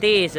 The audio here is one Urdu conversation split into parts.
30।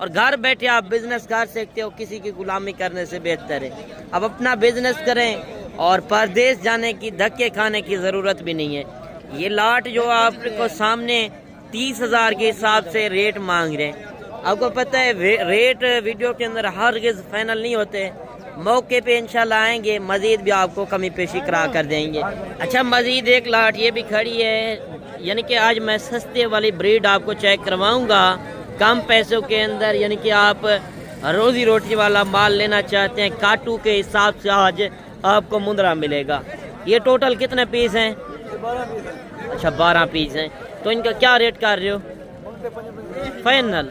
اور گھر بیٹھے آپ بزنس کر سکتے ہو، کسی کی غلامی کرنے سے بہتر ہے۔ اب اپنا بزنس کریں اور پردیس جانے کی دھکے کھانے کی ضرورت بھی نہیں ہے۔ یہ لاٹ جو آپ کو سامنے 30,000 کے حساب سے ریٹ مانگ رہے ہیں، آپ کو پتہ ہے ریٹ ویڈیو کے اندر ہرگز فائنل نہیں ہوتے، موقع پہ انشاءاللہ آئیں گے مزید بھی آپ کو کمی پیشی کرا کر دیں گے۔ اچھا مزید ایک لاٹ یہ بھی کھڑی ہے، یعنی کہ آج میں سستے والی بریڈ آپ کو چیک کرواؤں گا کم پیسوں کے اندر، یعنی کہ آپ روزی روٹی والا مال لینا چاہتے ہیں کاٹو کے حساب سے آج آپ کو مندرا ملے گا۔ یہ ٹوٹل کتنے پیس ہیں؟ اچھا 12 پیس ہیں، تو ان کا کیا ریٹ کر رہے ہو فائنل؟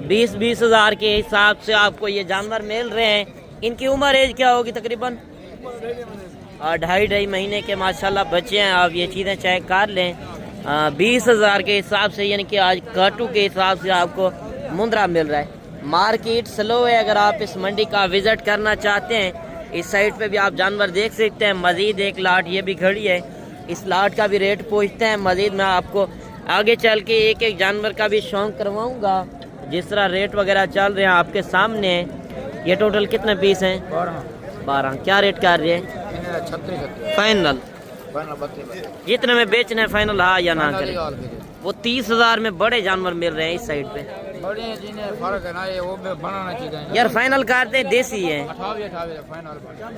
20 ہزار کے حساب سے آپ کو یہ جانور مل رہے ہیں۔ ان کی عمر ایج کیا ہوگی تقریباً؟ 2.5 مہینے کے ماشاءاللہ بچے ہیں۔ آپ یہ چیزیں چیک کر لیں 20 ہزار کے حساب سے، یعنی کہ آج کاٹو کے حساب سے آپ کو مندرا مل رہا ہے۔ مارکیٹ سلو ہے، اگر آپ اس منڈی کا وزٹ کرنا چاہتے ہیں اس سائٹ پہ بھی آپ جانور دیکھ سکتے ہیں۔ مزید ایک لاٹ یہ بھی کھڑی ہے، اس لاٹ کا بھی ریٹ پوچھتے ہیں۔ مزید میں آپ کو آگے چل کے ایک ایک جانور کا بھی شوق کرواؤں گا، جس طرح ریٹ وغیرہ چل رہے ہیں آپ کے سامنے۔ یہ ٹوٹل کتنے پیس ہیں؟ 12۔ کیا ریٹ کر رہے ہیں فائنل؟ جتنے میں بیچنا ہے فائنل ہاں یا نہ کریں؟ وہ 30,000 میں بڑے جانور مل رہے ہیں اس سائڈ پہ یار، فائنل کرتے ہیں دیسی ہیں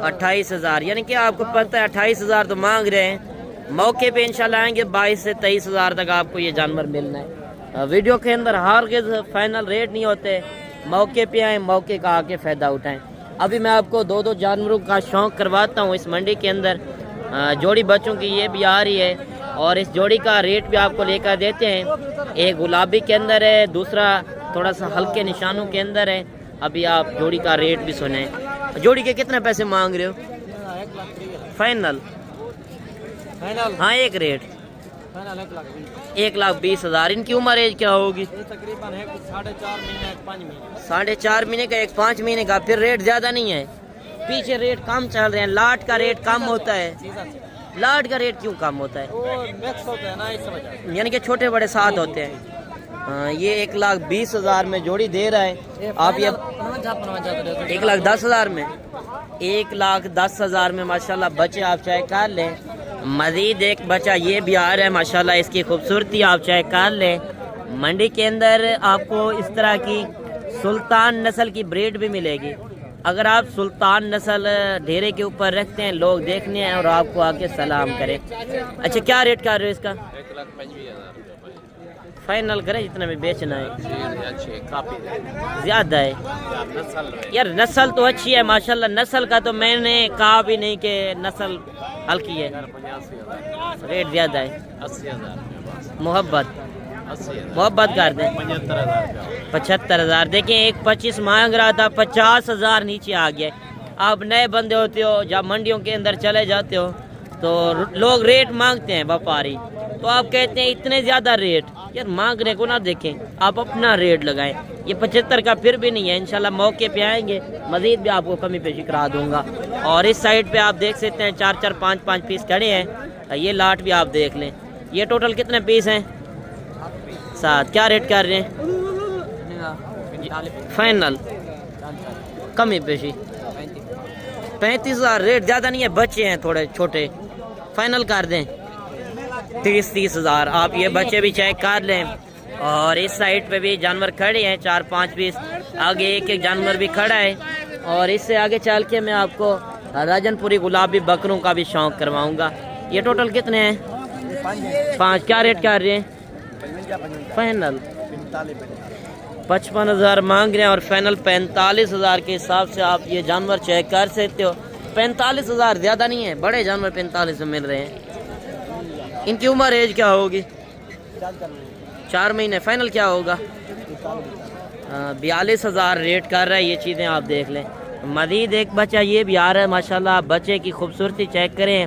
28,000، یعنی کہ آپ کو پتہ ہے 28,000 تو مانگ رہے ہیں، موقع پہ انشاءاللہ آئیں گے 22 سے 23,000 تک آپ کو یہ جانور ملنا ہے۔ ویڈیو کے اندر ہرگز فائنل ریٹ نہیں ہوتے، موقع پہ آئیں، موقع کا آ کے فائدہ اٹھائیں۔ ابھی میں آپ کو دو جانوروں کا شوق کرواتا ہوں اس منڈی کے اندر۔ جوڑی بچوں کی یہ بھی آ رہی ہے اور اس جوڑی کا ریٹ بھی آپ کو لے کر دیتے ہیں۔ ایک گلابی کے اندر ہے، دوسرا تھوڑا سا ہلکے نشانوں کے اندر ہے۔ ابھی آپ جوڑی کا ریٹ بھی سنیں۔ جوڑی کے کتنے پیسے مانگ رہے ہو فائنل؟ ہاں ایک ریٹ 1,20,000۔ ان کی عمر ایج کیا ہوگی؟ 4.5 مہینے کا، 5 مہینے کا، پھر ریٹ زیادہ نہیں ہے، پیچھے ریٹ کم چل رہے ہیں۔ لاٹ کا ریٹ کم ہوتا ہے، لاٹ کا ریٹ کیوں کم ہوتا ہے؟ یعنی کہ چھوٹے بڑے ساتھ ہوتے ہیں۔ یہ 1,20,000 میں جوڑی دے رہا ہے آپ، یہ 1,10,000 میں، 1,10,000 میں ماشاءاللہ بچے آپ چیک کر لیں۔ مزید ایک بچہ یہ بھی آ رہا ہے ماشاءاللہ، اس کی خوبصورتی آپ چیک کر لیں۔ منڈی کے اندر آپ کو اس طرح کی سلطان نسل کی بریڈ بھی ملے گی۔ اگر آپ سلطان نسل ڈھیرے کے اوپر رکھتے ہیں، لوگ دیکھنے ہیں اور آپ کو آ کے سلام کریں۔ اچھا کیا ریٹ کر رہے ہو اس کا؟ 1,25,000 فائنل کریں، جتنا میں بیچنا ہے زیادہ ہے یار۔ نسل تو اچھی ہے ماشاءاللہ، نسل کا تو میں نے کہا بھی نہیں کہ نسل ہلکی ہے، ریٹ زیادہ ہے۔ 80,000 محبت کر دیں 75,000۔ دیکھیں ایک 25 مانگ رہا تھا، 50,000 نیچے آ گیا۔ آپ نئے بندے ہوتے ہو، جب منڈیوں کے اندر چلے جاتے ہو تو لوگ ریٹ مانگتے ہیں ویپاری، تو آپ کہتے ہیں اتنے زیادہ ریٹ، یار مانگنے کو نہ دیکھیں، آپ اپنا ریٹ لگائیں۔ یہ 75 کا پھر بھی نہیں ہے، انشاءاللہ موقع پہ آئیں گے مزید بھی آپ کو کمی پیشی کرا دوں گا۔ اور اس سائڈ پہ آپ دیکھ سکتے ہیں 4 5 پیس کھڑے ہیں، یہ لاٹ بھی آپ دیکھ لیں۔ یہ ٹوٹل کتنے پیس ہیں؟ 7۔ کیا ریٹ کر رہے ہیں فائنل؟ کمی پیشی 35,000، ریٹ زیادہ نہیں ہے، بچے ہیں تھوڑے چھوٹے، فائنل کر دیں 30,000۔ آپ یہ بچے بھی چیک کر لیں۔ اور اس سائڈ پہ بھی جانور کھڑے ہیں 4 5 پیس، آگے ایک ایک جانور بھی کھڑا ہے۔ اور اس سے آگے چل کے میں آپ کو راجن پوری گلابی بکروں کا بھی شوق کرواؤں گا۔ یہ ٹوٹل کتنے ہیں؟ 5۔ کیا ریٹ کر رہے ہیں فائنل؟ 55,000 مانگ رہے ہیں اور فائنل 45,000 کے حساب سے آپ یہ جانور چیک کر سکتے ہو۔ 45,000 زیادہ نہیں ہے، بڑے جانور 45 میں مل رہے ہیں۔ ان کی عمر ایج کیا ہوگی؟ 4 مہینے۔ فائنل کیا ہوگا؟ 42,000 ریٹ کر رہا ہے۔ یہ چیزیں آپ دیکھ لیں۔ مزید ایک بچہ یہ بھی آ رہا ہے ماشاءاللہ، بچے کی خوبصورتی چیک کریں۔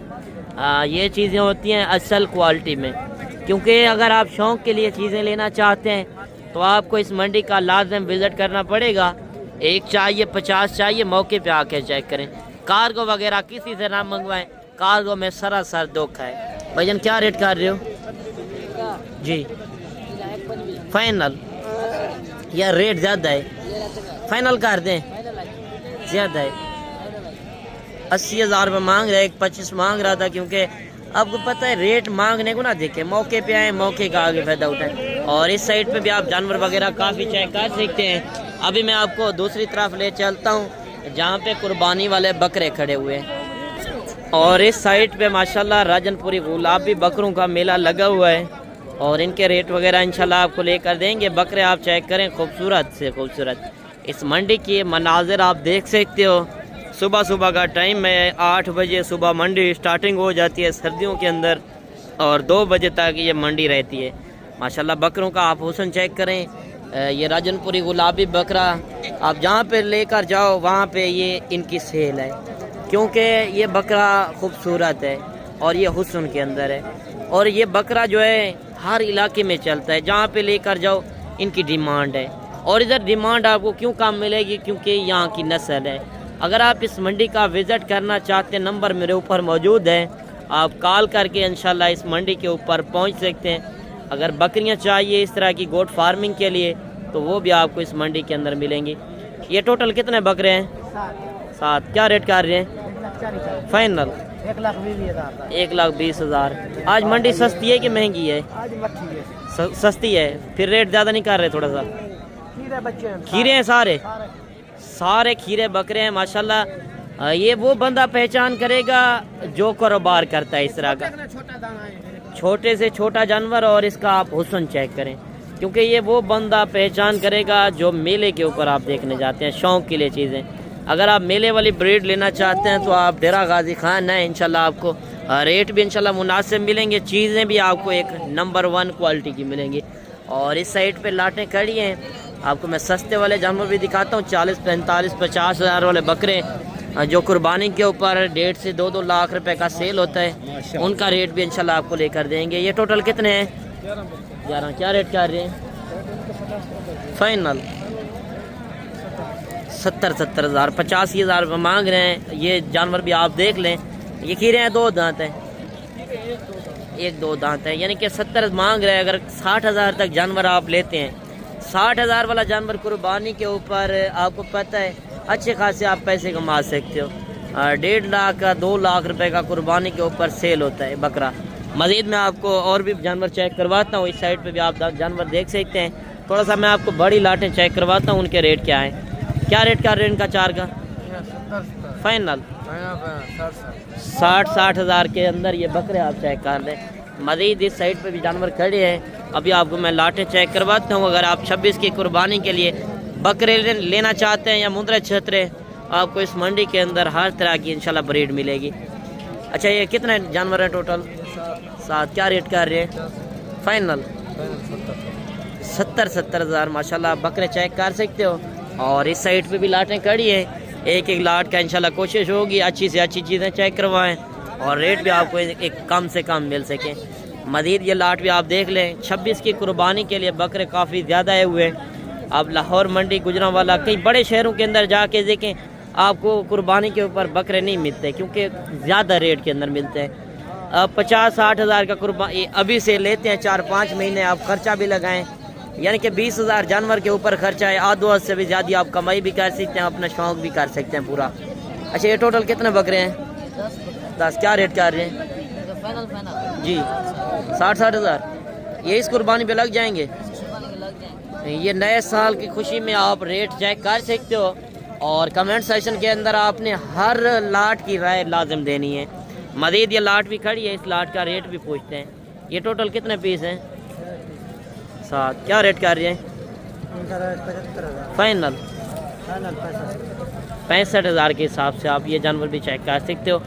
یہ چیزیں ہوتی ہیں اصل کوالٹی میں، کیونکہ اگر آپ شوق کے لیے چیزیں لینا چاہتے ہیں تو آپ کو اس منڈی کا لازم وزٹ کرنا پڑے گا۔ 1 چاہیے 50 چاہیے، موقع پہ آ کے چیک کریں۔ کارگو وغیرہ کسی سے نہ منگوائیں، کارگو میں سراسر دھوکا ہے۔ بھائی جان کیا ریٹ کر رہے ہو جی فائنل؟ یا ریٹ زیادہ ہے؟ فائنل کر دیں، زیادہ ہے 80,000 روپے مانگ رہے، 25 مانگ رہا تھا، کیونکہ آپ کو پتہ ہے ریٹ مانگنے کو نہ دیکھیں، موقع پہ آئیں، موقع کا آگے فائدہ اٹھائیں۔ اور اس سائڈ پہ بھی آپ جانور وغیرہ کافی چیک کر سکتے ہیں۔ ابھی میں آپ کو دوسری طرف لے چلتا ہوں جہاں پہ قربانی والے بکرے کھڑے ہوئے ہیں، اور اس سائڈ پہ ماشاءاللہ راجن پوری گلابی بکروں کا میلہ لگا ہوا ہے، اور ان کے ریٹ وغیرہ انشاءاللہ آپ کو لے کر دیں گے۔ بکرے آپ چیک کریں، خوبصورت سے خوبصورت۔ اس منڈی کی مناظر آپ دیکھ سکتے ہو، صبح صبح کا ٹائم ہے، 8 بجے صبح منڈی سٹارٹنگ ہو جاتی ہے سردیوں کے اندر، اور 2 بجے تک یہ منڈی رہتی ہے۔ ماشاءاللہ بکروں کا آپ حسن چیک کریں، یہ راجن پوری گلابی بکرا آپ جہاں پہ لے کر جاؤ وہاں پہ یہ ان کی سیل ہے، کیونکہ یہ بکرا خوبصورت ہے اور یہ حسن کے اندر ہے، اور یہ بکرا جو ہے ہر علاقے میں چلتا ہے، جہاں پہ لے کر جاؤ ان کی ڈیمانڈ ہے۔ اور ادھر ڈیمانڈ آپ کو کیوں کم ملے گی؟ کیونکہ یہاں کی نسل ہے۔ اگر آپ اس منڈی کا وزٹ کرنا چاہتے ہیں، نمبر میرے اوپر موجود ہے، آپ کال کر کے انشاءاللہ اس منڈی کے اوپر پہنچ سکتے ہیں۔ اگر بکریاں چاہیے اس طرح کی گوٹ فارمنگ کے لیے تو وہ بھی آپ کو اس منڈی کے اندر ملیں گی۔ یہ ٹوٹل کتنے بکرے ہیں؟ 7۔ کیا ریٹ کر رہے ہیں فائنل؟ 1,20,000۔ آج منڈی سستی ہے کہ مہنگی ہے؟ سستی ہے، پھر ریٹ زیادہ نہیں کر رہے؟ تھوڑا سا کھیرے ہیں، سارے کھیرے بکرے ہیں ماشاءاللہ۔ یہ وہ بندہ پہچان کرے گا جو کاروبار کرتا ہے اس طرح کا، چھوٹے سے چھوٹا جانور، اور اس کا آپ حسن چیک کریں، کیونکہ یہ وہ بندہ پہچان کرے گا جو میلے کے اوپر آپ دیکھنے جاتے ہیں شوق کے لیے چیزیں۔ اگر آپ میلے والی بریڈ لینا چاہتے ہیں تو آپ ڈیرہ غازی خان ہیں، انشاءاللہ آپ کو ریٹ بھی انشاءاللہ مناسب ملیں گے، چیزیں بھی آپ کو ایک نمبر 1 کوالٹی کی ملیں گی۔ اور اس سائڈ پہ لاٹیں کھڑی ہیں، آپ کو میں سستے والے جانور بھی دکھاتا ہوں، 40، 45، 50,000 والے بکرے جو قربانی کے اوپر 1.5 سے 2 لاکھ روپے کا سیل ہوتا ہے، ان کا ریٹ بھی انشاءاللہ آپ کو لے کر دیں گے۔ یہ ٹوٹل کتنے ہیں؟ 11۔ کیا ریٹ کر رہے ہیں فائنل؟ 70,000، 85,000 روپے مانگ رہے ہیں۔ یہ جانور بھی آپ دیکھ لیں، یہ کھیرے ہیں، 2 دانت ہیں، 1-2 دانت ہے، یعنی کہ 70 مانگ رہے ہیں۔ اگر 60,000 تک جانور آپ لیتے ہیں، 60,000 والا جانور قربانی کے اوپر آپ کو پتہ ہے اچھے خاصے آپ پیسے کما سکتے ہو۔ 1.5 لاکھ کا 2 لاکھ روپے کا قربانی کے اوپر سیل ہوتا ہے بکرا۔ مزید میں آپ کو اور بھی جانور چیک کرواتا ہوں، اس سائڈ پہ بھی آپ جانور دیکھ سکتے ہیں۔ تھوڑا سا میں آپ کو بڑی لاٹیں چیک کرواتا ہوں، ان کے ریٹ کیا ہیں۔ کیا ریٹ کر رہے ہیں ان کا 4 کا فائنل؟ 60,000 کے اندر یہ بکرے آپ چیک کر لیں۔ مزید اس سائڈ پہ بھی جانور کھڑے ہیں، ابھی آپ کو میں لاٹیں چیک کرواتا ہوں۔ اگر آپ 26 کی قربانی کے لیے بکرے لینا چاہتے ہیں یا مندرے چھترے، آپ کو اس منڈی کے اندر ہر طرح کی انشاءاللہ بریڈ ملے گی۔ اچھا یہ کتنے جانور ہیں ٹوٹل؟ 7۔ کیا ریٹ کر رہے ہیں فائنل؟ 70,000 ماشاءاللہ آپ بکرے چیک کر سکتے ہو۔ اور اس سائڈ پہ بھی لاٹیں کھڑی ہیں، ایک لاٹ کا انشاءاللہ کوشش ہوگی اچھی سے اچھی چیزیں چیک کروائیں اور ریٹ بھی آپ کو ایک کم سے کم مل سکیں۔ مزید یہ لاٹ بھی آپ دیکھ لیں، 26 کی قربانی کے لیے بکرے کافی زیادہ آئے ہوئے ہیں۔ آپ لاہور منڈی، گجرانوالا، کئی بڑے شہروں کے اندر جا کے دیکھیں، آپ کو قربانی کے اوپر بکرے نہیں ملتے، کیونکہ زیادہ ریٹ کے اندر ملتے ہیں۔ 50-60 کا قربانی ابھی سے لیتے ہیں، 4-5 مہینے آپ خرچہ بھی لگائیں، یعنی کہ 20,000 جانور کے اوپر خرچہ ہے، آدھو سے بھی زیادہ آپ کمائی بھی کر سکتے ہیں، اپنا شوق بھی کر سکتے ہیں پورا۔ اچھا یہ ٹوٹل کتنے بکرے ہیں؟ 10۔ کیا ریٹ کر رہے ہیں جی؟ 60,000 یہ اس قربانی پہ لگ جائیں گے۔ یہ نئے سال کی خوشی میں آپ ریٹ چیک کر سکتے ہو، اور کمنٹ سیکشن کے اندر آپ نے ہر لاٹ کی رائے لازم دینی ہے۔ مزید یہ لاٹ بھی کھڑی ہے، اس لاٹ کا ریٹ بھی پوچھتے ہیں۔ یہ ٹوٹل کتنے پیس ہیں؟ 7۔ کیا ریٹ کر رہے ہیں فائنل؟ 65,000 کے حساب سے آپ یہ جانور بھی چیک کر سکتے ہو۔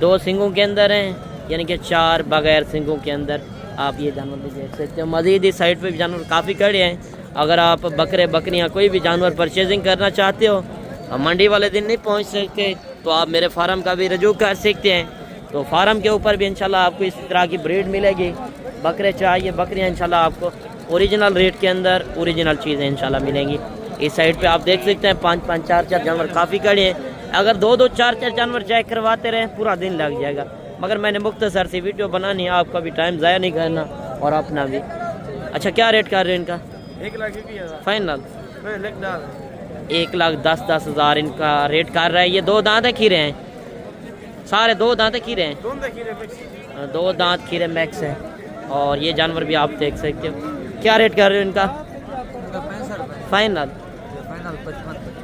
2 سنگوں کے اندر ہیں، یعنی کہ 4 بغیر سنگوں کے اندر آپ یہ جانور بھی دیکھ سکتے ہو۔ مزید اس سائڈ پہ بھی جانور کافی کھڑے ہیں۔ اگر آپ بکرے بکریاں کوئی بھی جانور پرچیزنگ کرنا چاہتے ہو، منڈی والے دن نہیں پہنچ سکتے، تو آپ میرے فارم کا بھی رجوع کر سکتے ہیں۔ تو فارم کے اوپر بھی انشاءاللہ آپ کو اس طرح کی بریڈ ملے گی۔ بکرے چاہیے، بکریاں انشاءاللہ آپ کو اوریجنل ریٹ کے اندر اوریجنل چیزیں انشاءاللہ ملیں گی۔ اس سائڈ پہ آپ دیکھ سکتے ہیں 5-5 4-4 جانور کافی کھڑے ہیں۔ اگر 2-2 4-4 جانور چیک کرواتے رہیں پورا دن لگ جائے گا، مگر میں نے مختصر سی ویڈیو بنانی ہے، آپ کا بھی ٹائم ضائع نہیں کرنا اور اپنا بھی۔ اچھا کیا ریٹ کر رہے ہیں ان کا 1,20,000 فائنل میں لکھ ڈال 1,10,10,000 ان کا ریٹ کر رہا ہے. یہ 2 دانت کھیرے ہیں, سارے 2 دانت کھیرے ہیں, دونوں دیکھیے مکس 2 دانت کھیرے میکس ہیں. اور یہ جانور بھی آپ دیکھ سکتے ہو. کیا ریٹ کر رہے ہو ان کا؟ 65 فائنل فائنل 55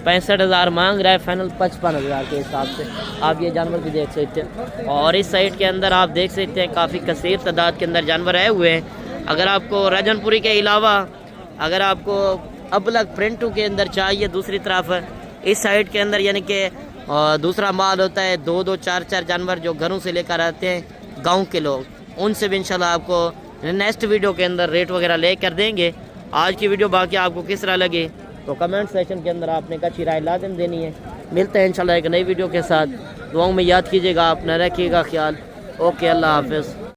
65,000 مانگ رہا ہے, فائنل 55,000 کے حساب سے. آپ یہ جانور بھی دیکھ سکتے ہیں. اور اس سائٹ کے اندر آپ دیکھ سکتے ہیں کافی کثیر تعداد کے اندر جانور آئے ہوئے ہیں. اگر آپ کو راجن پوری کے علاوہ اگر آپ کو ابلک پرنٹو کے اندر چاہیے دوسری طرف اس سائٹ کے اندر, یعنی کہ دوسرا مال ہوتا ہے 2-2 4-4 جانور جو گھروں سے لے کر آتے ہیں گاؤں کے لوگ, ان سے بھی انشاءاللہ آپ کو نیکسٹ ویڈیو کے اندر ریٹ وغیرہ لے کر دیں گے. آج کی ویڈیو باقی آپ کو کس طرح لگے تو کمنٹ سیکشن کے اندر آپ نے اچھی رائے لازم دینی ہے. ملتے ہیں انشاءاللہ ایک نئی ویڈیو کے ساتھ. دعاؤں میں یاد کیجیے گا, آپ نہ رکھیے گا خیال. اوکے, اللہ حافظ.